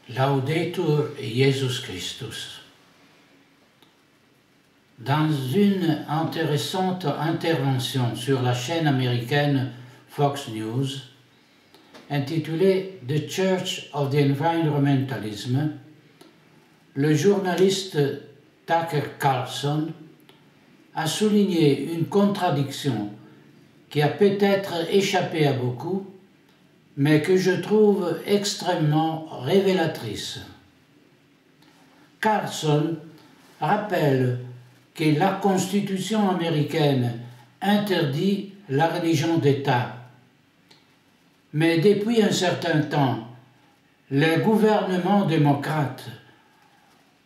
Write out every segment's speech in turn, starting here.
Laudetur Jesus Christus. Dans une intéressante intervention sur la chaîne américaine Fox News, intitulée The Church of the Environmentalism, le journaliste Tucker Carlson a souligné une contradiction qui a peut-être échappé à beaucoup, mais que je trouve extrêmement révélatrice. Carlson rappelle que la Constitution américaine interdit la religion d'État, mais depuis un certain temps, les gouvernements démocrates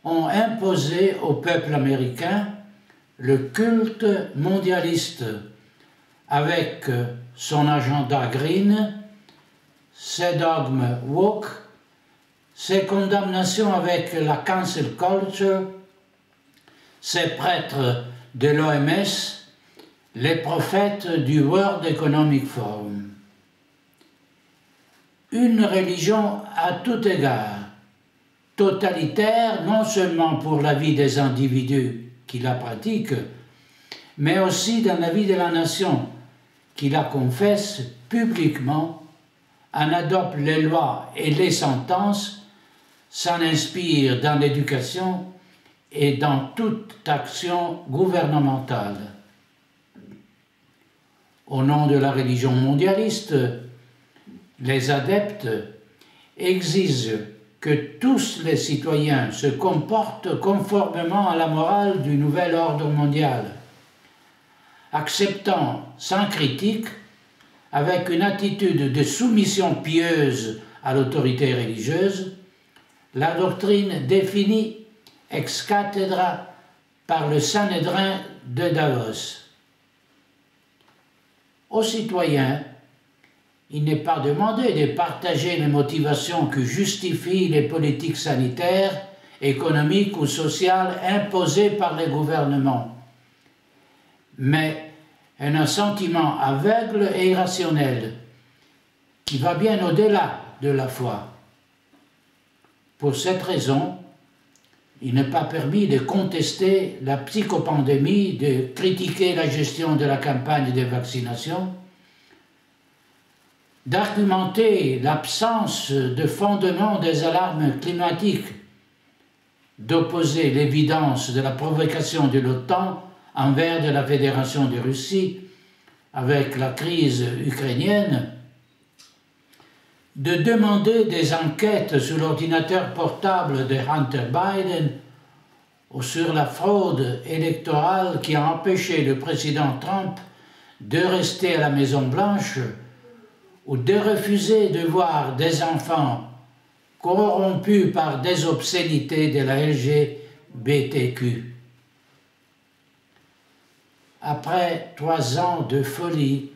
ont imposé au peuple américain le culte mondialiste avec son agenda green, ses dogmes woke, ses condamnations avec la cancel culture, ses prêtres de l'OMS, les prophètes du World Economic Forum. Une religion à tout égard, totalitaire non seulement pour la vie des individus qui la pratiquent, mais aussi dans la vie de la nation qui la confesse publiquement, en adopte les lois et les sentences, s'en inspire dans l'éducation et dans toute action gouvernementale. Au nom de la religion mondialiste, les adeptes exigent que tous les citoyens se comportent conformément à la morale du nouvel ordre mondial, acceptant sans critique, avec une attitude de soumission pieuse à l'autorité religieuse, la doctrine définie ex cathedra par le Sanhédrin de Davos. Aux citoyens, il n'est pas demandé de partager les motivations qui justifient les politiques sanitaires, économiques ou sociales imposées par les gouvernements, mais un assentiment aveugle et irrationnel qui va bien au-delà de la foi. Pour cette raison, il n'est pas permis de contester la psychopandémie, de critiquer la gestion de la campagne de vaccination, d'argumenter l'absence de fondement des alarmes climatiques, d'opposer l'évidence de la provocation de l'OTAN envers de la Fédération de Russie avec la crise ukrainienne, de demander des enquêtes sur l'ordinateur portable de Hunter Biden ou sur la fraude électorale qui a empêché le président Trump de rester à la Maison-Blanche ou de refuser de voir des enfants corrompus par des obscénités de la LGBTQ. Après 3 ans de folie,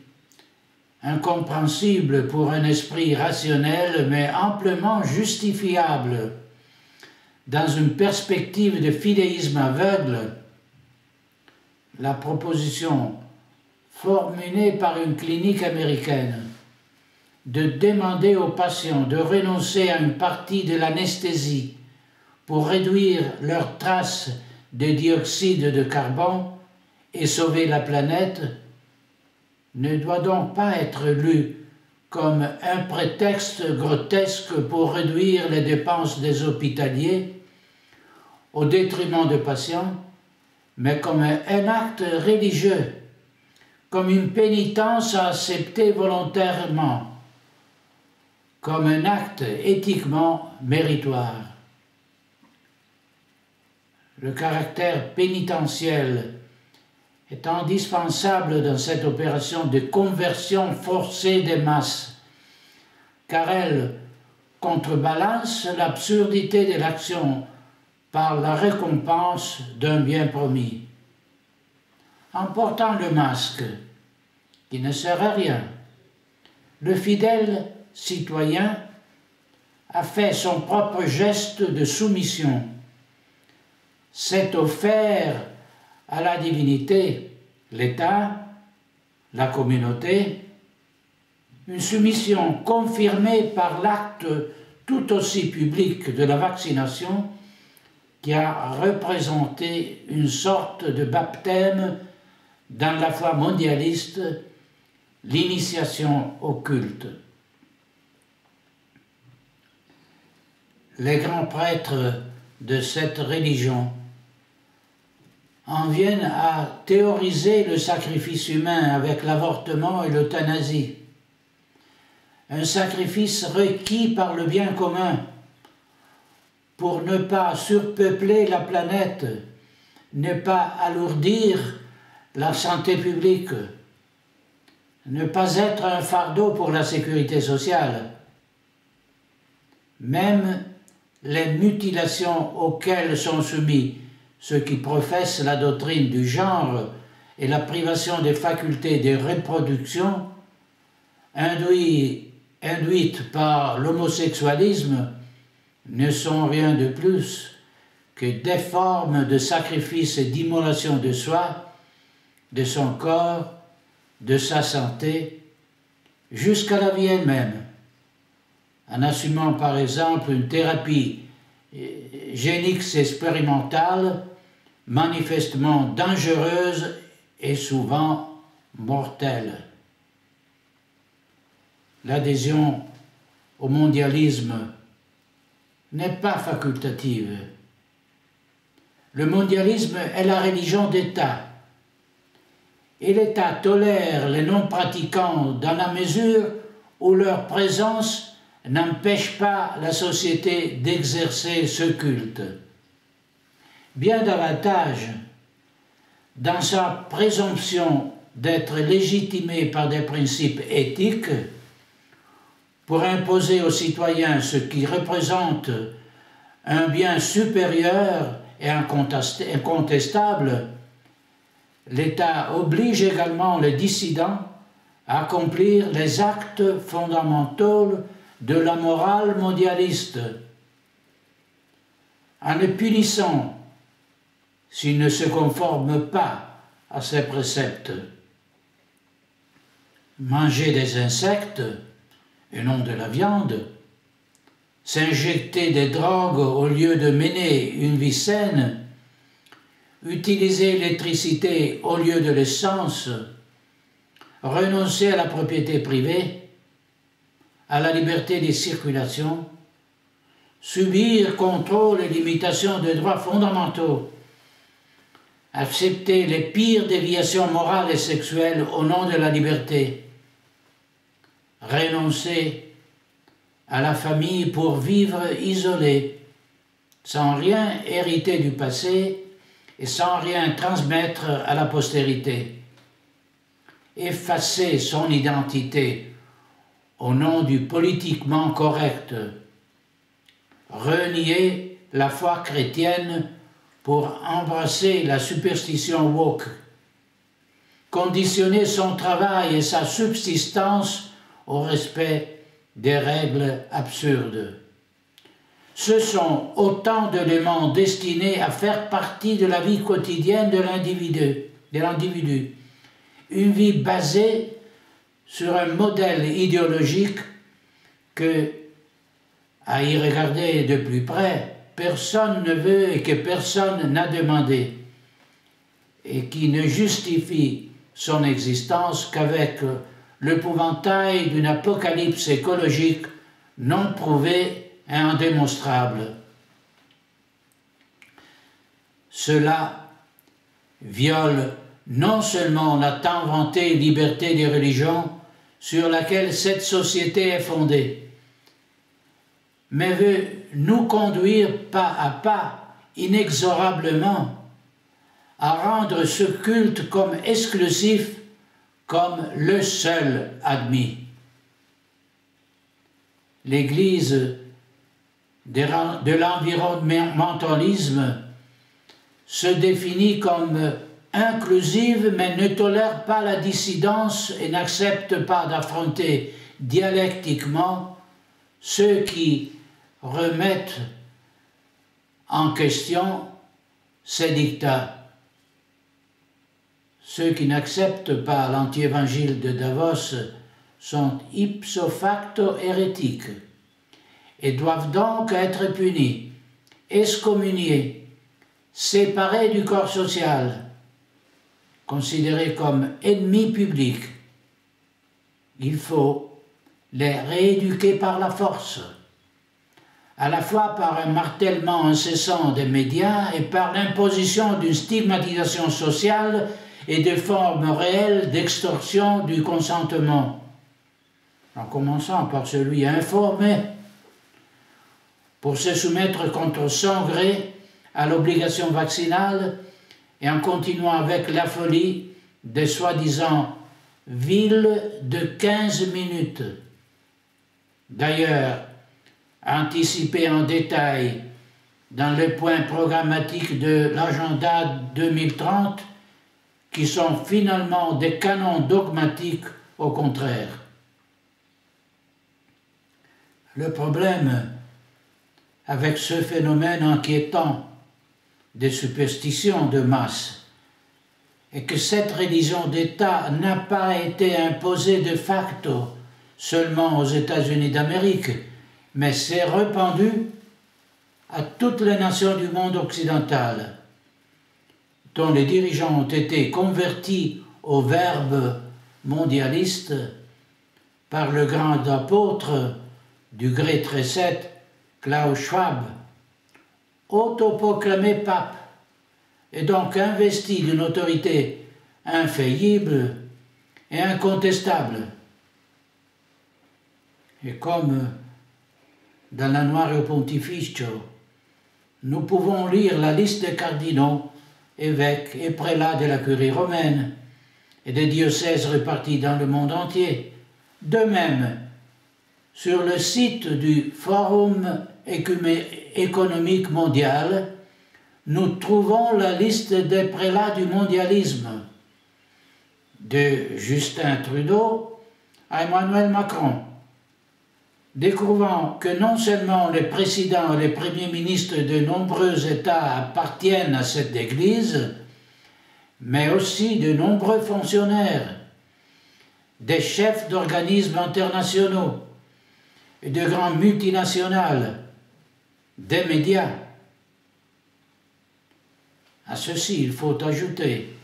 incompréhensible pour un esprit rationnel, mais amplement justifiable dans une perspective de fidéisme aveugle, la proposition formulée par une clinique américaine de demander aux patients de renoncer à une partie de l'anesthésie pour réduire leurs traces de dioxyde de carbone et sauver la planète ne doit donc pas être lu comme un prétexte grotesque pour réduire les dépenses des hospitaliers au détriment des patients, mais comme un acte religieux, comme une pénitence à accepter volontairement, comme un acte éthiquement méritoire. Le caractère pénitentiel est indispensable dans cette opération de conversion forcée des masses, car elle contrebalance l'absurdité de l'action par la récompense d'un bien promis. En portant le masque, qui ne sert à rien, le fidèle citoyen a fait son propre geste de soumission, s'est offert à la divinité, l'État, la communauté, une soumission confirmée par l'acte tout aussi public de la vaccination qui a représenté une sorte de baptême dans la foi mondialiste, l'initiation au culte. Les grands prêtres de cette religion en viennent à théoriser le sacrifice humain avec l'avortement et l'euthanasie. Un sacrifice requis par le bien commun pour ne pas surpeupler la planète, ne pas alourdir la santé publique, ne pas être un fardeau pour la sécurité sociale. Même les mutilations auxquelles sont soumis ceux qui professent la doctrine du genre et la privation des facultés de reproduction, induites par l'homosexualisme, ne sont rien de plus que des formes de sacrifice et d'immolation de soi, de son corps, de sa santé, jusqu'à la vie elle-même, en assumant par exemple une thérapie génique expérimentale manifestement dangereuse et souvent mortelle. L'adhésion au mondialisme n'est pas facultative. Le mondialisme est la religion d'État, et l'État tolère les non-pratiquants dans la mesure où leur présence n'empêche pas la société d'exercer ce culte. Bien davantage, dans sa présomption d'être légitimé par des principes éthiques, pour imposer aux citoyens ce qui représente un bien supérieur et incontestable, l'État oblige également les dissidents à accomplir les actes fondamentaux de la morale mondialiste, en les punissant s'ils ne se conforment pas à ces préceptes. Manger des insectes et non de la viande, s'injecter des drogues au lieu de mener une vie saine, utiliser l'électricité au lieu de l'essence, renoncer à la propriété privée, à la liberté de circulation, subir contrôle et limitation des droits fondamentaux, accepter les pires déviations morales et sexuelles au nom de la liberté, renoncer à la famille pour vivre isolé, sans rien hériter du passé et sans rien transmettre à la postérité, effacer son identité au nom du politiquement correct, renier la foi chrétienne pour embrasser la superstition woke, conditionner son travail et sa subsistance au respect des règles absurdes. Ce sont autant d'éléments destinés à faire partie de la vie quotidienne de l'individu, une vie basée sur un modèle idéologique que, à y regarder de plus près, personne ne veut et que personne n'a demandé, et qui ne justifie son existence qu'avec l'épouvantail d'une apocalypse écologique non prouvée et indémonstrable. Cela viole non seulement la tant vantée liberté des religions sur laquelle cette société est fondée, mais veut nous conduire pas à pas, inexorablement, à rendre ce culte comme exclusif, comme le seul admis. L'Église de l'environnementalisme se définit comme inclusive, mais ne tolère pas la dissidence et n'accepte pas d'affronter dialectiquement ceux qui remettent en question ses dictats. Ceux qui n'acceptent pas l'anti-évangile de Davos sont ipso facto hérétiques et doivent donc être punis, excommuniés, séparés du corps social, considérés comme ennemis publics. Il faut les rééduquer par la force, à la fois par un martèlement incessant des médias et par l'imposition d'une stigmatisation sociale et de formes réelles d'extorsion du consentement, en commençant par celui informé, pour se soumettre contre son gré à l'obligation vaccinale et en continuant avec la folie des soi-disant villes de 15 minutes. D'ailleurs, anticipé en détail dans les points programmatiques de l'agenda 2030, qui sont finalement des canons dogmatiques au contraire. Le problème avec ce phénomène inquiétant des superstitions de masse est que cette religion d'État n'a pas été imposée de facto seulement aux États-Unis d'Amérique, mais s'est répandue à toutes les nations du monde occidental, dont les dirigeants ont été convertis au verbe mondialiste par le grand apôtre du gré trécète Klaus Schwab, autoproclamé pape et donc investi d'une autorité infaillible et incontestable. Et comme dans l'Annuario Pontificio, nous pouvons lire la liste des cardinaux, évêques et prélats de la curie romaine et des diocèses répartis dans le monde entier. De même, sur le site du Forum économique mondial, nous trouvons la liste des prélats du mondialisme, de Justin Trudeau à Emmanuel Macron, découvrant que non seulement les présidents et les premiers ministres de nombreux États appartiennent à cette Église, mais aussi de nombreux fonctionnaires, des chefs d'organismes internationaux et de grandes multinationales, des médias. À ceci, il faut ajouter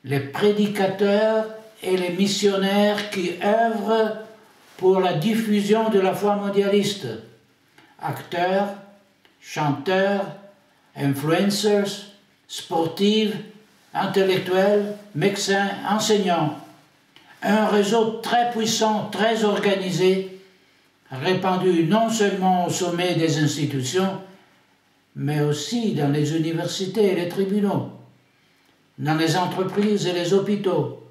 les prédicateurs et les missionnaires qui œuvrent pour la diffusion de la foi mondialiste, acteurs, chanteurs, influencers, sportifs, intellectuels, médecins, enseignants. Un réseau très puissant, très organisé, répandu non seulement au sommet des institutions, mais aussi dans les universités et les tribunaux, dans les entreprises et les hôpitaux,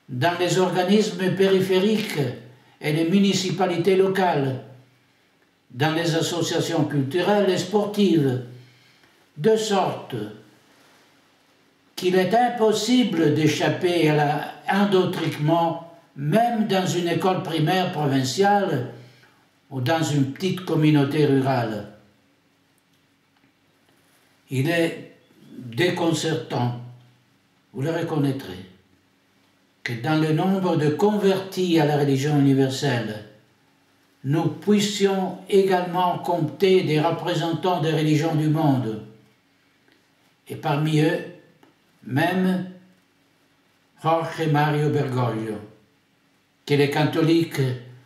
dans les organismes périphériques et les municipalités locales, dans les associations culturelles et sportives, de sorte qu'il est impossible d'échapper à l'endoctrinement, même dans une école primaire provinciale ou dans une petite communauté rurale. Il est déconcertant, vous le reconnaîtrez, que dans le nombre de convertis à la religion universelle, nous puissions également compter des représentants des religions du monde, et parmi eux, même Jorge Mario Bergoglio, que les catholiques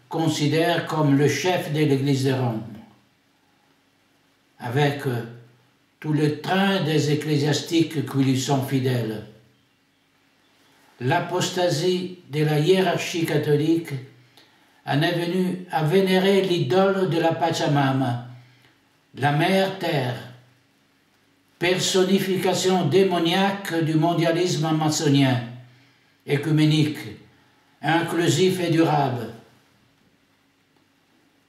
considèrent comme le chef de l'Église de Rome, avec tout le train des ecclésiastiques qui lui sont fidèles. L'apostasie de la hiérarchie catholique en est venue à vénérer l'idole de la Pachamama, la mère terre, personnification démoniaque du mondialisme amazonien, écuménique, inclusif et durable.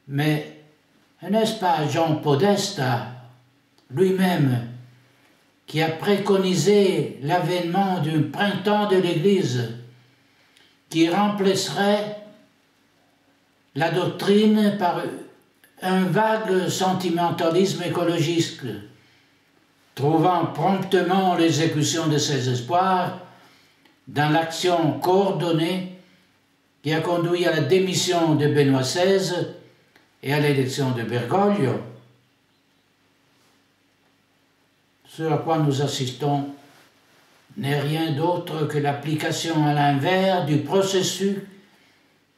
Mais n'est-ce pas Jean Podesta lui-même qui a préconisé l'avènement d'un printemps de l'Église qui remplacerait la doctrine par un vague sentimentalisme écologiste, trouvant promptement l'exécution de ses espoirs dans l'action coordonnée qui a conduit à la démission de Benoît XVI et à l'élection de Bergoglio, ce à quoi nous assistons n'est rien d'autre que l'application à l'envers du processus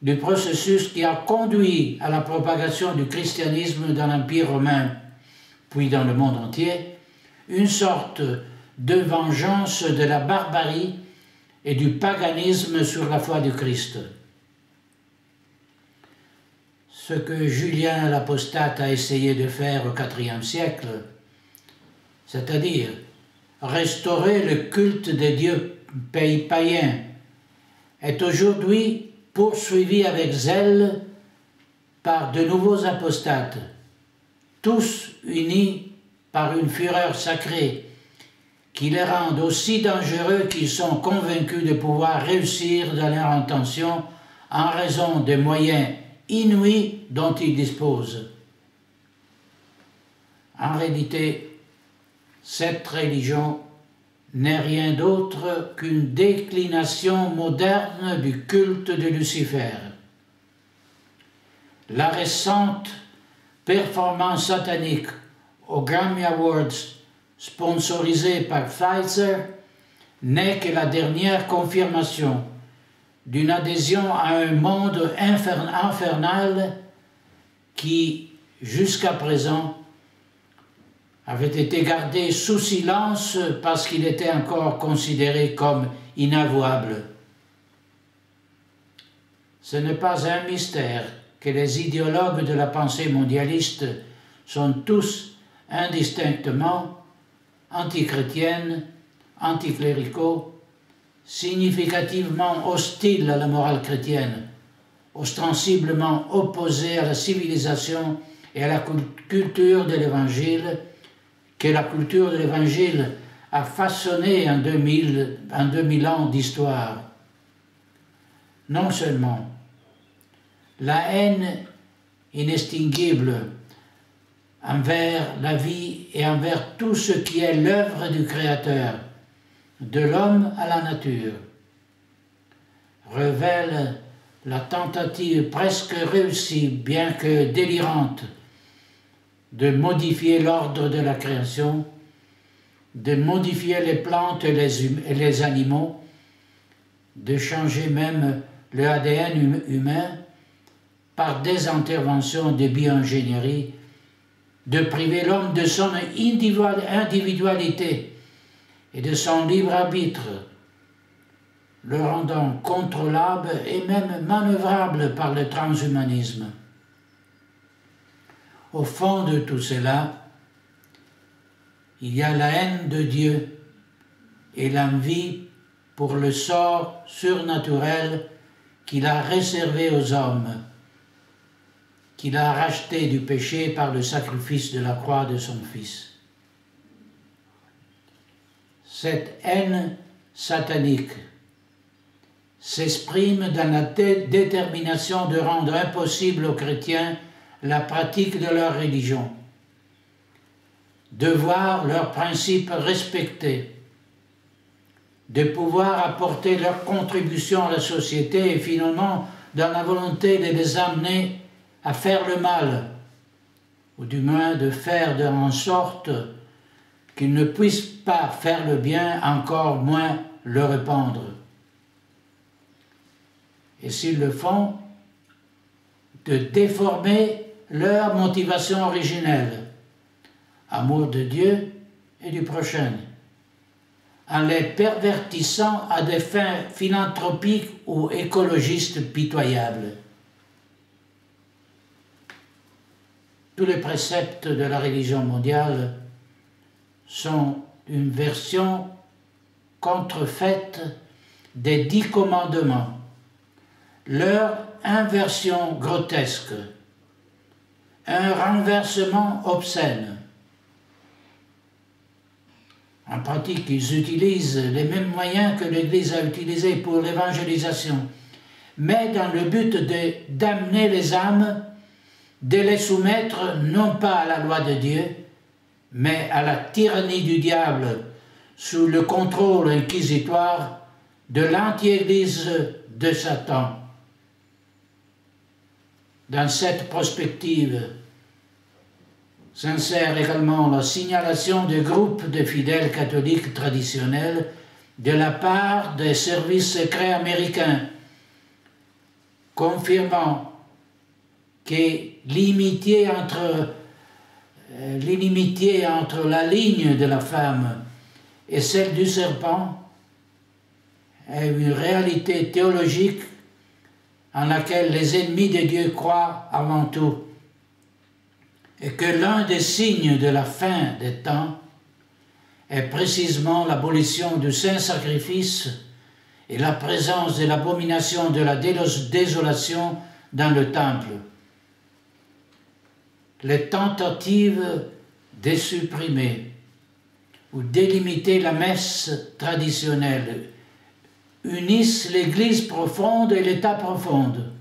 qui a conduit à la propagation du christianisme dans l'Empire romain, puis dans le monde entier, une sorte de vengeance de la barbarie et du paganisme sur la foi du Christ. Ce que Julien l'apostate a essayé de faire au IVe siècle, c'est-à-dire restaurer le culte des dieux païens, est aujourd'hui poursuivi avec zèle par de nouveaux apostates, tous unis par une fureur sacrée qui les rend aussi dangereux qu'ils sont convaincus de pouvoir réussir dans leur intention en raison des moyens inouïs dont ils disposent. En réalité, cette religion n'est rien d'autre qu'une déclination moderne du culte de Lucifer. La récente performance satanique aux Grammy Awards sponsorisée par Pfizer n'est que la dernière confirmation d'une adhésion à un monde infernal qui, jusqu'à présent, avait été gardé sous silence parce qu'il était encore considéré comme inavouable. Ce n'est pas un mystère que les idéologues de la pensée mondialiste sont tous indistinctement antichrétiennes, anticléricaux, significativement hostiles à la morale chrétienne, ostensiblement opposés à la civilisation et à la culture de l'Évangile, que la culture de l'Évangile a façonné en 2000 ans d'histoire. Non seulement la haine inextinguible envers la vie et envers tout ce qui est l'œuvre du Créateur, de l'homme à la nature, révèle la tentative presque réussie, bien que délirante, de modifier l'ordre de la création, de modifier les plantes et les animaux, de changer même le ADN humain par des interventions de bioingénierie, de priver l'homme de son individualité et de son libre arbitre, le rendant contrôlable et même manœuvrable par le transhumanisme. Au fond de tout cela, il y a la haine de Dieu et l'envie pour le sort surnaturel qu'il a réservé aux hommes, qu'il a racheté du péché par le sacrifice de la croix de son Fils. Cette haine satanique s'exprime dans la détermination de rendre impossible aux chrétiens la pratique de leur religion, de voir leurs principes respectés, de pouvoir apporter leur contribution à la société et finalement dans la volonté de les amener à faire le mal, ou du moins de faire en sorte qu'ils ne puissent pas faire le bien, encore moins le répandre. Et s'ils le font, de déformer leur motivation originelle, amour de Dieu et du prochain, en les pervertissant à des fins philanthropiques ou écologistes pitoyables. Tous les préceptes de la religion mondiale sont une version contrefaite des 10 commandements, leur inversion grotesque, un renversement obscène. En pratique, ils utilisent les mêmes moyens que l'Église a utilisés pour l'évangélisation, mais dans le but d'amener les âmes, de les soumettre non pas à la loi de Dieu, mais à la tyrannie du diable, sous le contrôle inquisitoire de l'anti-Église de Satan. Dans cette perspective s'insère également la signalation de groupes de fidèles catholiques traditionnels de la part des services secrets américains, confirmant que l'inimitié entre la ligne de la femme et celle du serpent est une réalité théologique en laquelle les ennemis de Dieu croient avant tout, et que l'un des signes de la fin des temps est précisément l'abolition du saint-sacrifice et la présence de l'abomination de la désolation dans le temple. Les tentatives de supprimer ou d'éliminer la messe traditionnelle unissent l'Église profonde et l'État profonde,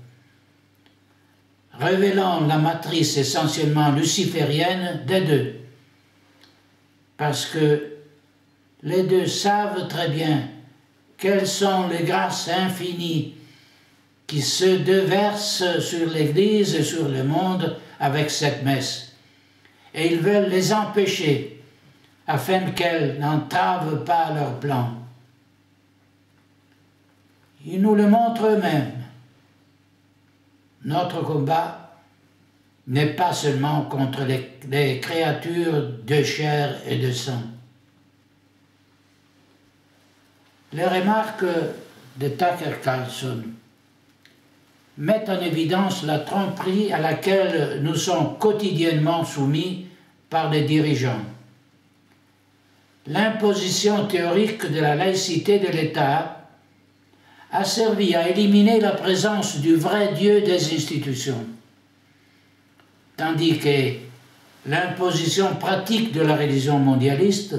révélant la matrice essentiellement luciférienne des deux, parce que les deux savent très bien quelles sont les grâces infinies qui se déversent sur l'Église et sur le monde avec cette messe, et ils veulent les empêcher afin qu'elles n'entravent pas leur plan. Ils nous le montrent eux-mêmes. Notre combat n'est pas seulement contre les créatures de chair et de sang. Les remarques de Tucker Carlson mettent en évidence la tromperie à laquelle nous sommes quotidiennement soumis par les dirigeants. L'imposition théorique de la laïcité de l'État a servi à éliminer la présence du vrai Dieu des institutions, tandis que l'imposition pratique de la religion mondialiste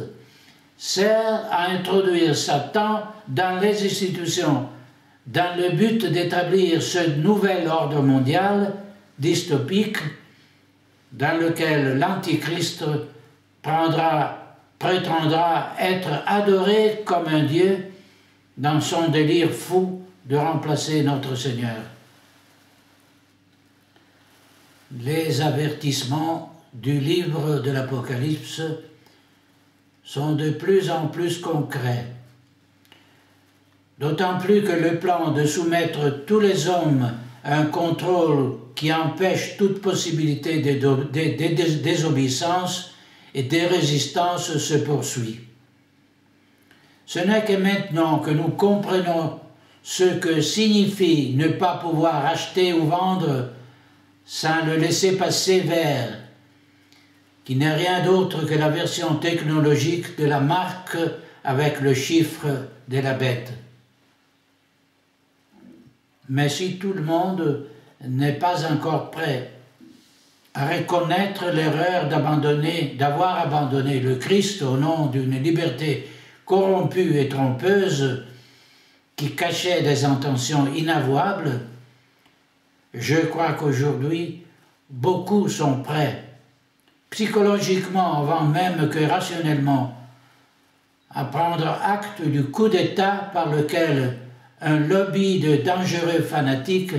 sert à introduire Satan dans les institutions, dans le but d'établir ce nouvel ordre mondial dystopique dans lequel l'Antichrist prétendra être adoré comme un Dieu dans son délire fou de remplacer notre Seigneur. Les avertissements du livre de l'Apocalypse sont de plus en plus concrets, d'autant plus que le plan de soumettre tous les hommes à un contrôle qui empêche toute possibilité de désobéissance et de résistance se poursuit. Ce n'est que maintenant que nous comprenons ce que signifie ne pas pouvoir acheter ou vendre sans le laisser-passer vert, qui n'est rien d'autre que la version technologique de la marque avec le chiffre de la bête. Mais si tout le monde n'est pas encore prêt à reconnaître l'erreur d'avoir abandonné le Christ au nom d'une liberté corrompue et trompeuse qui cachait des intentions inavouables, je crois qu'aujourd'hui, beaucoup sont prêts, psychologiquement avant même que rationnellement, à prendre acte du coup d'État par lequel un lobby de dangereux fanatiques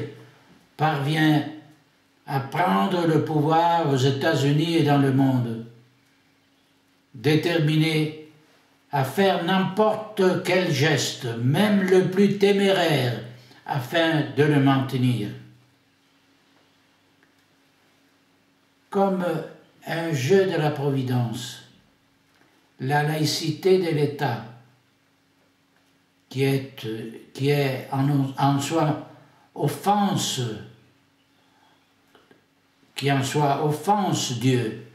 parvient à prendre le pouvoir aux États-Unis et dans le monde, déterminé à faire n'importe quel geste, même le plus téméraire, afin de le maintenir. Comme un jeu de la Providence, la laïcité de l'État, qui est en soi offense Dieu,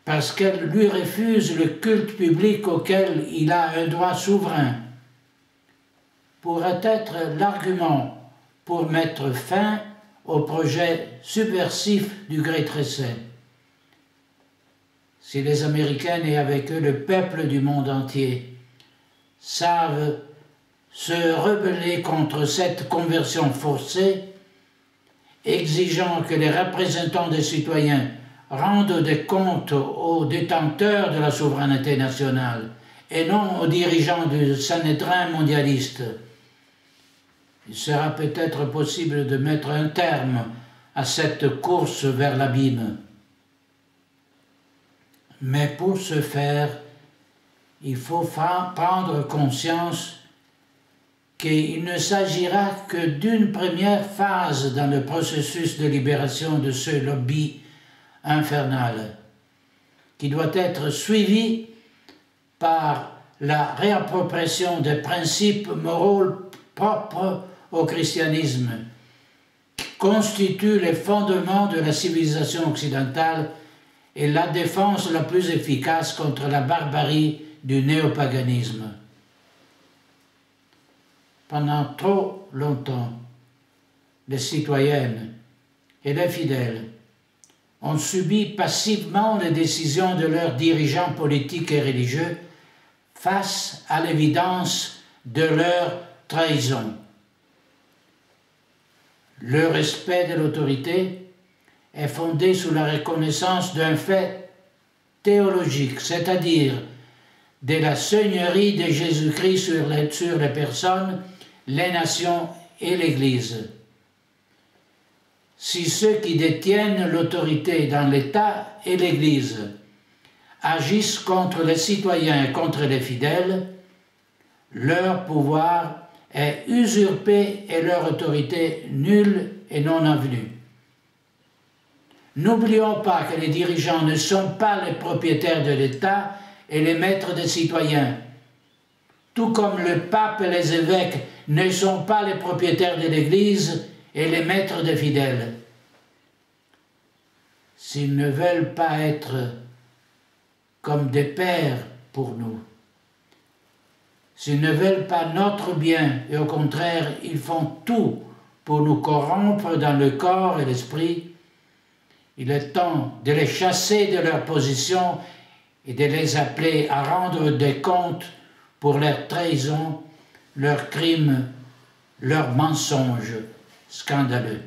parce qu'elle lui refuse le culte public auquel il a un droit souverain, pourrait être l'argument pour mettre fin au projet subversif du Great Reset. Si les Américains et avec eux le peuple du monde entier savent se rebeller contre cette conversion forcée, exigeant que les représentants des citoyens rendent des comptes aux détenteurs de la souveraineté nationale et non aux dirigeants du Sanhédrin mondialiste, il sera peut-être possible de mettre un terme à cette course vers l'abîme. Mais pour ce faire, il faut prendre conscience qu'il ne s'agira que d'une première phase dans le processus de libération de ce lobby infernal, qui doit être suivi par la réappropriation des principes moraux propres au christianisme, qui constituent les fondements de la civilisation occidentale et la défense la plus efficace contre la barbarie du néopaganisme. Pendant trop longtemps, les citoyennes et les fidèles ont subi passivement les décisions de leurs dirigeants politiques et religieux face à l'évidence de leur trahison. Le respect de l'autorité est fondé sur la reconnaissance d'un fait théologique, c'est-à-dire de la seigneurie de Jésus-Christ sur les personnes, les nations et l'Église. Si ceux qui détiennent l'autorité dans l'État et l'Église agissent contre les citoyens et contre les fidèles, leur pouvoir est usurpé et leur autorité nulle et non avenue. N'oublions pas que les dirigeants ne sont pas les propriétaires de l'État et les maîtres des citoyens, tout comme le pape et les évêques ne sont pas les propriétaires de l'Église et les maîtres des fidèles. S'ils ne veulent pas être comme des pères pour nous, s'ils ne veulent pas notre bien et au contraire ils font tout pour nous corrompre dans le corps et l'esprit, il est temps de les chasser de leur position et de les appeler à rendre des comptes pour leurs trahisons, leurs crimes, leurs mensonges scandaleux.